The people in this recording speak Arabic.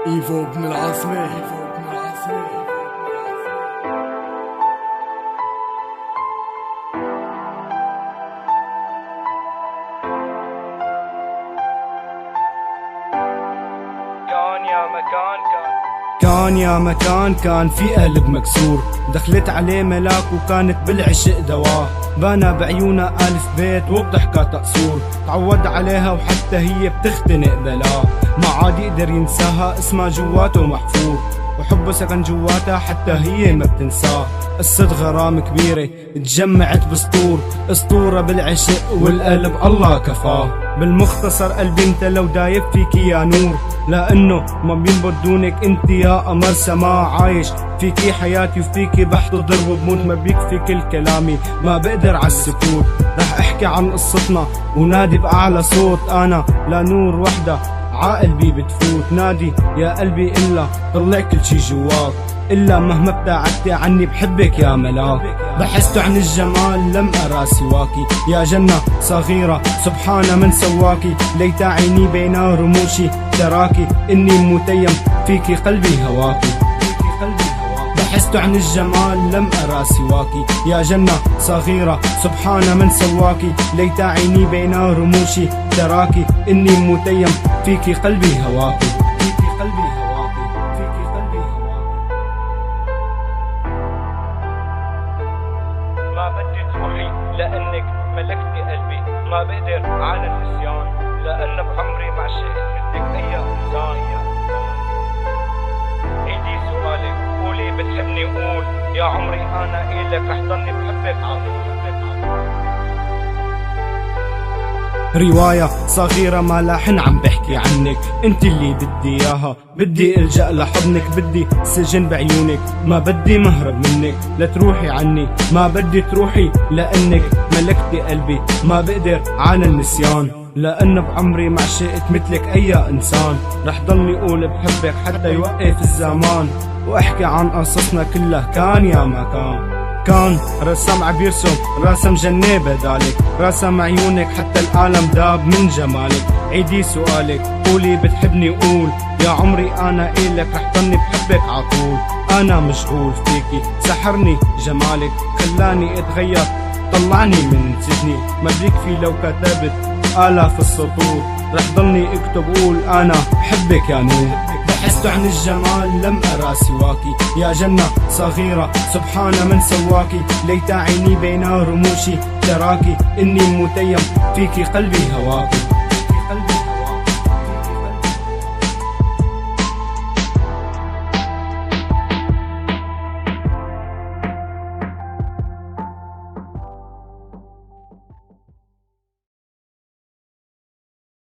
ايفو ابن العاصمة. كان يا مكان كان في قلب مكسور، دخلت عليه ملاك وكانت بالعشق دواه، بانا بعيونها ألف بيت وبضحكها تقصور، تعود عليها وحتى هي بتختنق بلاه، ما عاد يقدر ينساها اسمها جواته محفور، وحبه سكن جواتها حتى هي ما بتنساه. قصة غرام كبيرة اتجمعت بسطور، اسطورة بالعشق والقلب الله كفاه. بالمختصر قلبي انت لو دايب فيكي يا نور، لانه ما بينبض دونك انت يا قمر سماء، عايش فيكي حياتي وفيكي بحتضر وبموت، ما بيكفي كل كلامي ما بقدر عالسكوت، رح احكي عن قصتنا ونادي بأعلى صوت، انا لا نور وحدة عقلبي بتفوت، نادي يا قلبي إلا طلع كل شي جواك، إلا مهما ابتعدتي عني بحبك يا ملاك، بحثت عن الجمال لم أرى سواكي، يا جنة صغيرة سبحان من سواكي، ليت عيني بين رموشي تراكي، إني متيم فيكي قلبي هواكي، بحثت عن الجمال لم أرى سواكي، يا جنة صغيرة سبحان من سواكي، ليت عيني بين رموشي تراكي، إني متيم فيكي قلبي هواكي، فيكي قلبي هواكي، فيكي قلبي هواكي. ما بدي تروحي لأنك ملكتي قلبي، ما بقدر على النسيان، لأن بعمري ما عشقت مثلك أي إنسان. عيدي سؤالك قولي بتحبني قول، يا عمري أنا إلك رح ضلني بحبك عطول. رواية صغيرة ما لحن عم بحكي عنك، انت اللي بدي اياها، بدي الجأ لحضنك، بدي سجن بعيونك، ما بدي مهرب منك، لا تروحي عني، ما بدي تروحي لانك ملكتي قلبي، ما بقدر على النسيان، لأن بعمري ما عشقت مثلك أي إنسان، رح ضلني أقول بحبك حتى يوقف الزمان، وأحكي عن قصصنا كلها كان يا مكان. كان رسام عبيرسم رسم جنة بدالك، رسم عيونك حتى العالم داب من جمالك، عيدي سؤالك قولي بتحبني قول، يا عمري أنا إلك رح ضلني بحبك عطول، أنا مشغول فيكي سحرني جمالك، خلاني اتغير طلعني من سجني، ما بيكفي لو كتبت آلاف السطور، رح ضلني اكتب قول أنا بحبك يا نور. بحثت عن الجمال لم أرى سواكي، يا جنة صغيرة سبحان من سواكي، ليت عيني بين رموشي تراكي، إني متيم فيكي قلبي هواكي.